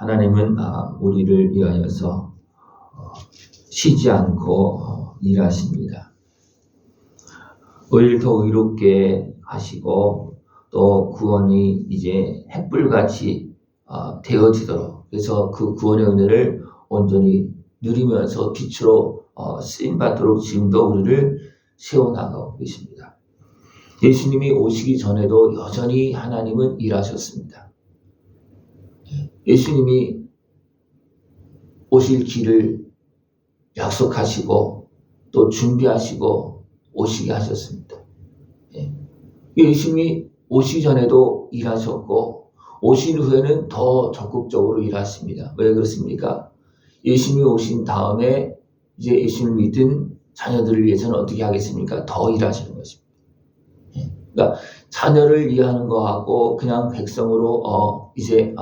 하나님은 우리를 위하여서 쉬지 않고 일하십니다. 우리를 더 의롭게 하시고 또 구원이 이제 햇불같이 되어지도록, 그래서 그 구원의 은혜를 온전히 누리면서 빛으로 쓰임받도록 지금도 우리를 세워나가고 계십니다. 예수님이 오시기 전에도 여전히 하나님은 일하셨습니다. 예수님이 오실 길을 약속하시고 또 준비하시고 오시게 하셨습니다. 예수님이 오시기 전에도 일하셨고 오신 후에는 더 적극적으로 일하십니다. 왜 그렇습니까? 예수님이 오신 다음에 이제 예수님을 믿은 자녀들을 위해서는 어떻게 하겠습니까? 더 일하시는 것입니다. 그러니까 자녀를 위하는 거하고 그냥 백성으로 이제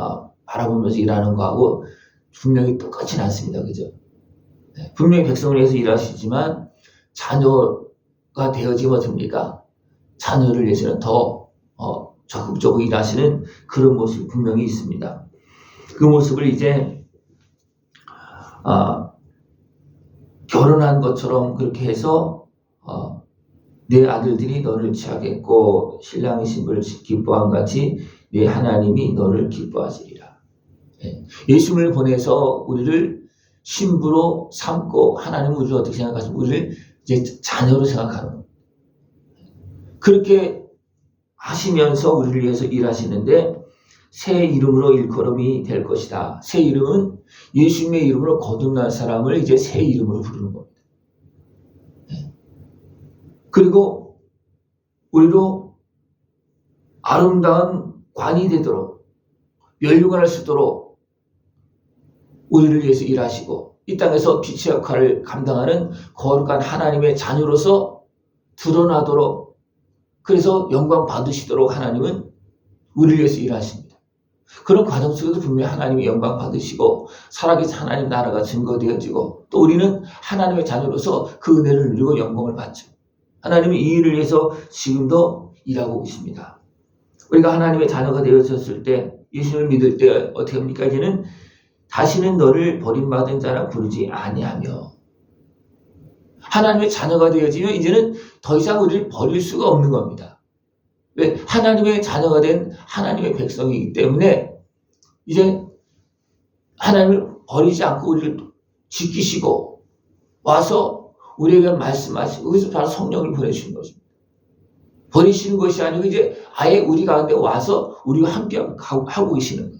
바라보면서 일하는 거하고 분명히 똑같지는 않습니다. 그죠? 분명히 백성을 위해서 일하시지만 자녀가 되어지면 어떻습니까? 자녀를 위해서는 더 적극적으로 일하시는 그런 모습이 분명히 있습니다. 그 모습을 이제 결혼한 것처럼 그렇게 해서 내 아들들이 너를 취하겠고 신랑의 신부를 기뻐한 같이 내 하나님이 너를 기뻐하시리라. 예수님을 보내서 우리를 신부로 삼고 하나님은 우리를 어떻게 생각하십니까? 우리를 이제 자녀로 생각하는 겁니다. 그렇게 하시면서 우리를 위해서 일하시는데 새 이름으로 일컬음이 될 것이다. 새 이름은 예수님의 이름으로 거듭난 사람을 이제 새 이름으로 부르는 겁니다. 그리고 우리로 아름다운 관이 되도록 면류관을 쓰도록 우리를 위해서 일하시고 이 땅에서 빛의 역할을 감당하는 거룩한 하나님의 자녀로서 드러나도록, 그래서 영광 받으시도록 하나님은 우리를 위해서 일하십니다. 그런 과정 속에서 분명히 하나님의 영광 받으시고 살아계신 하나님 나라가 증거되어지고 또 우리는 하나님의 자녀로서 그 은혜를 누리고 영광을 받죠. 하나님은 이 일을 위해서 지금도 일하고 계십니다. 우리가 하나님의 자녀가 되어졌을 때, 예수님을 믿을 때 어떻게 합니까? 이제는 다시는 너를 버림받은 자라 부르지 아니하며, 하나님의 자녀가 되어지면 이제는 더 이상 우리를 버릴 수가 없는 겁니다. 왜? 하나님의 자녀가 된 하나님의 백성이기 때문에 이제 하나님을 버리지 않고 우리를 지키시고 와서 우리에게 말씀하시고, 그래서 바로 성령을 보내주신 것입니다. 버리시는 것이 아니고 이제 아예 우리 가운데 와서 우리와 함께 하고 계시는 거예요.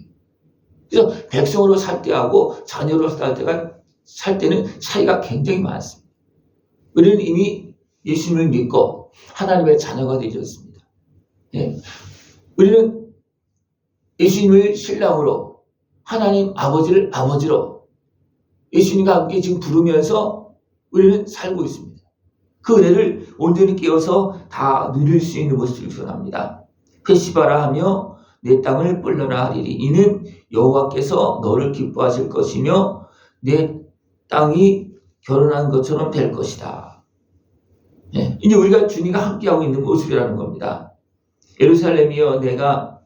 그래서 백성으로 살 때하고 자녀로 살 때는 차이가 굉장히 많습니다. 우리는 이미 예수님을 믿고 하나님의 자녀가 되셨습니다. 우리는 예수님을 신랑으로, 하나님 아버지를 아버지로 예수님과 함께 지금 부르면서 우리는 살고 있습니다. 그 은혜를 온전히 깨어서 다 누릴 수 있는 모습을 전합니다. 페시바라 하며 내 땅을 뿔러라 하리리. 이는 여호와께서 너를 기뻐하실 것이며 내 땅이 결혼한 것처럼 될 것이다. 이제 우리가 주님과 함께하고 있는 모습이라는 겁니다. 예루살렘이여, 내가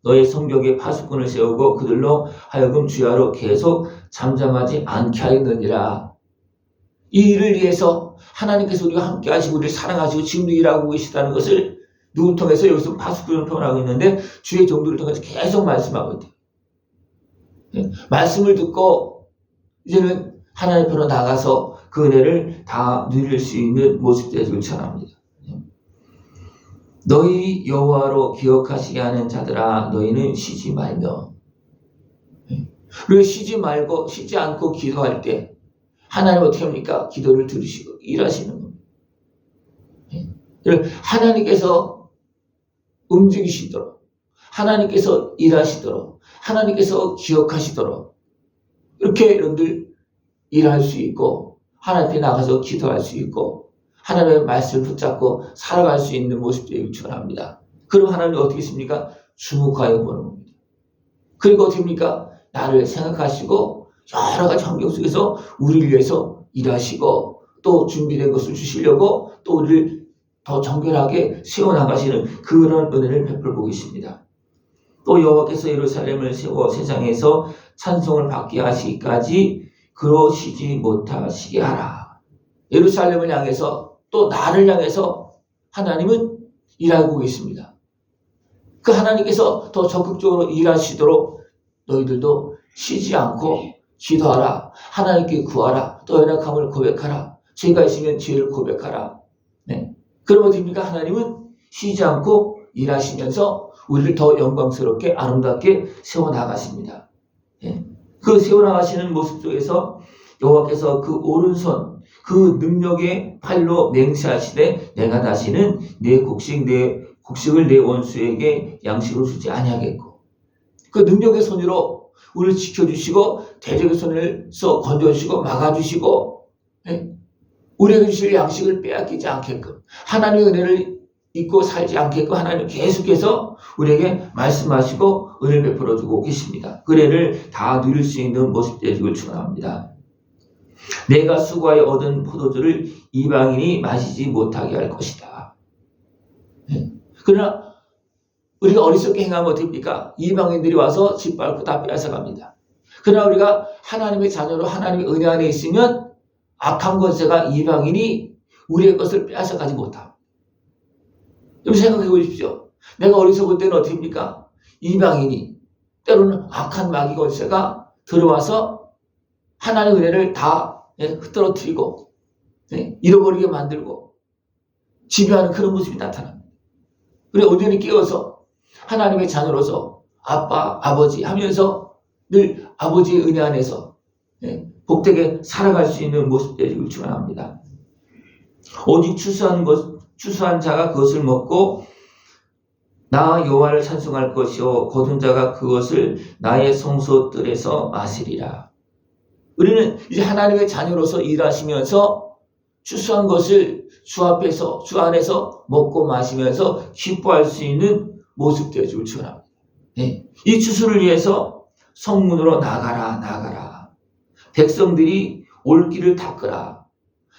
너의 성벽에 파수꾼을 세우고 그들로 하여금 주야로 계속 잠잠하지 않게 하였느니라. 이 일을 위해서 하나님께서 우리가 함께 하시고 우리를 사랑하시고 지금도 일하고 계시다는 것을 누구를 통해서, 여기서 파수꾼을 표현하고 있는데 주의 종들을 통해서 계속 말씀하고 있대요. 말씀을 듣고 이제는 하나님 앞으로 나가서 그 은혜를 다 누릴 수 있는 모습이 되기를 전합니다. 너희 여호와로 기억하시게 하는 자들아, 너희는 쉬지 말며. 그리고 쉬지 않고 기도할 때 하나님 어떻게 합니까? 기도를 들으시고 일하시는 겁니다. 하나님께서 움직이시도록, 하나님께서 일하시도록, 하나님께서 기억하시도록 이렇게 여러분들 일할 수 있고 하나님 앞에 나가서 기도할 수 있고 하나님의 말씀을 붙잡고 살아갈 수 있는 모습들이 축원합니다. 그럼 하나님이 어떻게 했습니까? 주목하여 보는 겁니다. 그리고 어떻게 합니까? 나를 생각하시고 여러 가지 환경 속에서 우리를 위해서 일하시고 또 준비된 것을 주시려고 또 우리를 더 정결하게 세워나가시는 그런 은혜를 베풀고 계십니다. 또 여호와께서 예루살렘을 세워 세상에서 찬송을 받게 하시기까지 그러시지 못하시게 하라. 예루살렘을 향해서 또 나를 향해서 하나님은 일하고 계십니다. 그 하나님께서 더 적극적으로 일하시도록 너희들도 쉬지 않고 기도하라. 하나님께 구하라. 또 연약함을 고백하라. 죄가 있으면 죄를 고백하라. 네. 그러면 됩니까? 하나님은 쉬지 않고 일하시면서 우리를 더 영광스럽게 아름답게 세워나가십니다. 네. 그 세워나가시는 모습 속에서 여호와께서 그 오른손 그 능력의 팔로 맹세하시되 내가 다시는 내 곡식을 내 원수에게 양식으로 주지 아니하겠고 그 능력의 손으로 우리를 지켜주시고 대적의 손에서 건져주시고 막아주시고 우리에게 주실 양식을 빼앗기지 않게끔 하나님의 은혜를 잊고 살지 않게끔 하나님 계속해서 우리에게 말씀하시고 은혜를 베풀어주고 계십니다. 그 은혜를 다 누릴 수 있는 모습 되시길 축원합니다. 내가 수고하여 얻은 포도주를 이방인이 마시지 못하게 할 것이다. 그러나 우리가 어리석게 행하면 어떻습니까? 이방인들이 와서 짓밟고 다 빼앗아갑니다. 그러나 우리가 하나님의 자녀로 하나님의 은혜 안에 있으면 악한 권세가 이방인이 우리의 것을 빼앗아가지 못합니다. 좀 생각해 보십시오. 내가 어리석을 때는 어떻습니까? 이방인이 때로는 악한 마귀 권세가 들어와서 하나님의 은혜를 다 흩어뜨리고 잃어버리게 만들고 지배하는 그런 모습이 나타납니다. 우리 온전히 깨어서 하나님의 자녀로서 아빠, 아버지 하면서 늘 아버지의 은혜 안에서 복되게 살아갈 수 있는 모습 되기를 축원합니다. 오직 추수한 자가 그것을 먹고 나 여호와를 찬송할 것이요 거둔 자가 그것을 나의 성소뜰에서 마시리라. 우리는 이제 하나님의 자녀로서 일하시면서 추수한 것을 주 앞에서 주 안에서 먹고 마시면서 기뻐할 수 있는 모습 되어주길 축원합니다. 이 추수를 위해서 성문으로 나가라. 백성들이 올 길을 닦으라.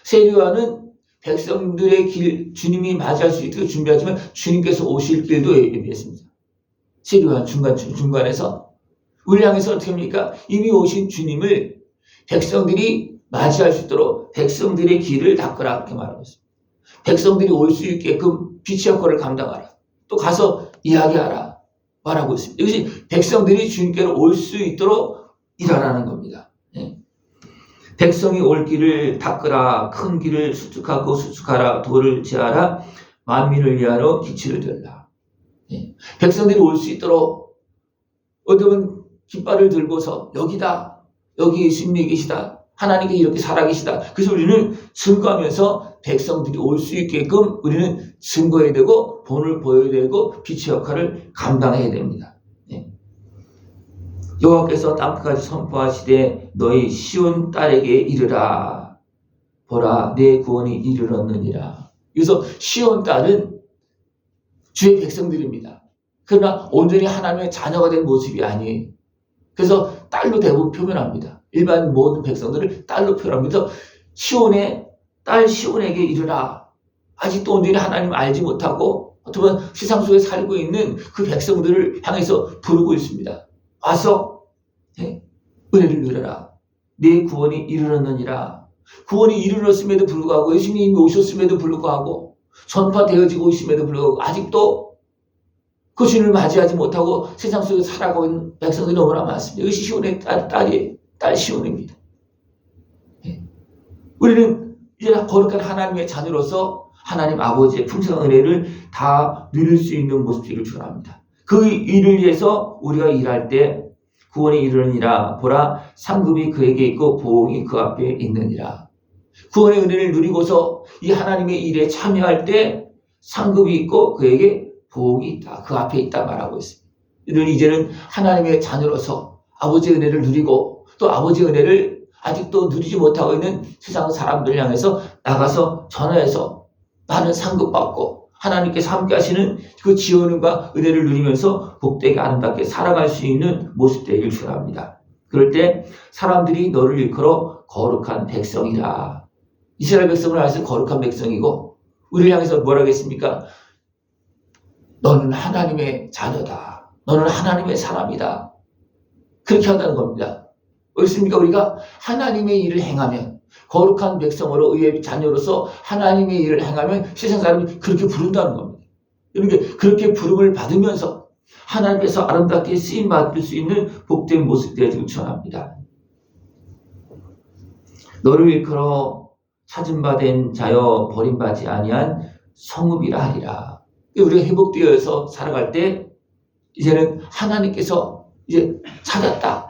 세리와는 백성들의 길 주님이 맞이할 수 있도록 준비하지만 주님께서 오실 길도 예비했습니다. 세리와 중간에서 우리 향해서 어떻게 합니까? 이미 오신 주님을 백성들이 맞이할 수 있도록 백성들의 길을 닦으라 이렇게 말하고 있습니다. 백성들이 올 수 있게끔 빛의 역할을 감당하라. 또 가서 이야기하라 말하고 있습니다. 이것이 백성들이 주님께로 올 수 있도록 일하라는 겁니다. 백성이 올 길을 닦으라. 큰 길을 수축하고 수축하라. 돌을 제하라. 만민을 위하여 기치를 들라. 백성들이 올 수 있도록 어떤 깃발을 들고서 여기다. 여기 예수님이 계시다. 하나님께 이렇게 살아계시다. 그래서 우리는 증거하면서 백성들이 올 수 있게끔 우리는 증거해야 되고 본을 보여야 되고 빛의 역할을 감당해야 됩니다. 여호와께서 땅끝까지 선포하시되 너희 시온 딸에게 이르라. 보라 내 구원이 이르렀느니라. 그래서 시온 딸은 주의 백성들입니다. 그러나 온전히 하나님의 자녀가 된 모습이 아니에요. 그래서 딸로 대부분 표현합니다. 일반 모든 백성들을 딸로 표현합니다. 시온의 딸 시온에게 이르라. 아직도 온전히 하나님을 알지 못하고 어쩌면 세상 속에 살고 있는 그 백성들을 향해서 부르고 있습니다. 와서 은혜를 누려라. 내 구원이 이르렀느니라. 구원이 이르렀음에도 불구하고 예수님이 오셨음에도 불구하고 전파되어지고 있음에도 불구하고 아직도 그 주님을 맞이하지 못하고 세상 속에 살아가고 있는 백성들이 너무나 많습니다. 이것이 시온의 딸 시온입니다. 우리는 이제 거룩한 하나님의 자녀로서 하나님 아버지의 풍성한 은혜를 다 누릴 수 있는 모습들을 축원합니다. 그 일을 위해서 우리가 일할 때 구원이 이르느니라. 보라 상급이 그에게 있고 보응이 그 앞에 있느니라. 구원의 은혜를 누리고서 이 하나님의 일에 참여할 때 상급이 있고 그에게 보응이 있다. 그 앞에 있다 말하고 있습니다. 이제는 하나님의 자녀로서 아버지의 은혜를 누리고 또 아버지의 은혜를 아직도 누리지 못하고 있는 세상 사람들 향해서 나가서 전화해서 많은 상급받고 하나님께서 함께 하시는 그 지원과 은혜를 누리면서 복되게 아름답게 살아갈 수 있는 모습 되기를 축원합니다. 그럴 때 사람들이 너를 일컬어 거룩한 백성이라. 이스라엘 백성을 향해서 거룩한 백성이고 우리를 향해서 뭐라 하겠습니까? 너는 하나님의 자녀다. 너는 하나님의 사람이다. 그렇게 한다는 겁니다. 어떻습니까? 우리가 하나님의 일을 행하면, 거룩한 백성으로 의의 자녀로서 하나님의 일을 행하면 세상 사람이 그렇게 부른다는 겁니다. 그러니까 그렇게 부름을 받으면서 하나님께서 아름답게 쓰임 받을 수 있는 복된 모습 되어지길 축원합니다. 너를 일컬어 찾은 바 된 자여 버림받지 아니한 성읍이라 하리라. 우리가 회복되어서 살아갈 때 이제는 하나님께서 이제 찾았다.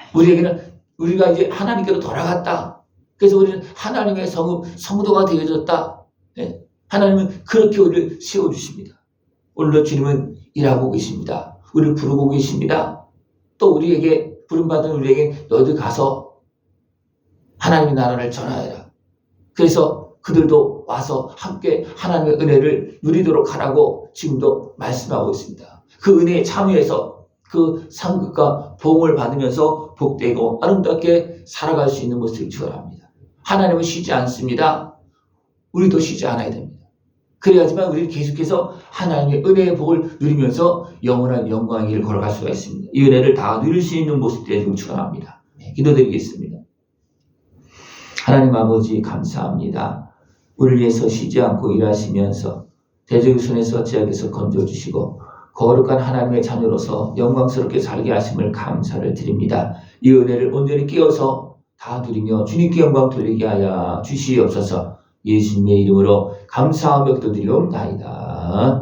우리가 이제 하나님께로 돌아갔다. 그래서 우리는 하나님의 성도가 되어졌다. 네. 하나님은 그렇게 우리를 세워주십니다. 오늘도 주님은 일하고 계십니다. 우리를 부르고 계십니다. 또 우리에게 부름받은 우리에게 너희들 가서 하나님의 나라를 전하여라. 그래서 그들도 와서 함께 하나님의 은혜를 누리도록 하라고 지금도 말씀하고 있습니다. 그 은혜에 참여해서 그 상급과 보응을 받으면서 복되고 아름답게 살아갈 수 있는 모습을 축원합니다. 하나님은 쉬지 않습니다. 우리도 쉬지 않아야 됩니다. 그래야지만 우리는 계속해서 하나님의 은혜의 복을 누리면서 영원한 영광의 길을 걸어갈 수가 있습니다. 이 은혜를 다 누릴 수 있는 모습 되기를 축원합니다. 기도드리겠습니다. 하나님 아버지 감사합니다. 우리를 위해서 쉬지 않고 일하시면서 대적의 손에서 제약에서 건져주시고 거룩한 하나님의 자녀로서 영광스럽게 살게 하심을 감사를 드립니다. 이 은혜를 온전히 깨어서 다 누리며 주님께 영광 돌리게 하여 주시옵소서. 예수님의 이름으로 감사하며 기도드리옵나이다.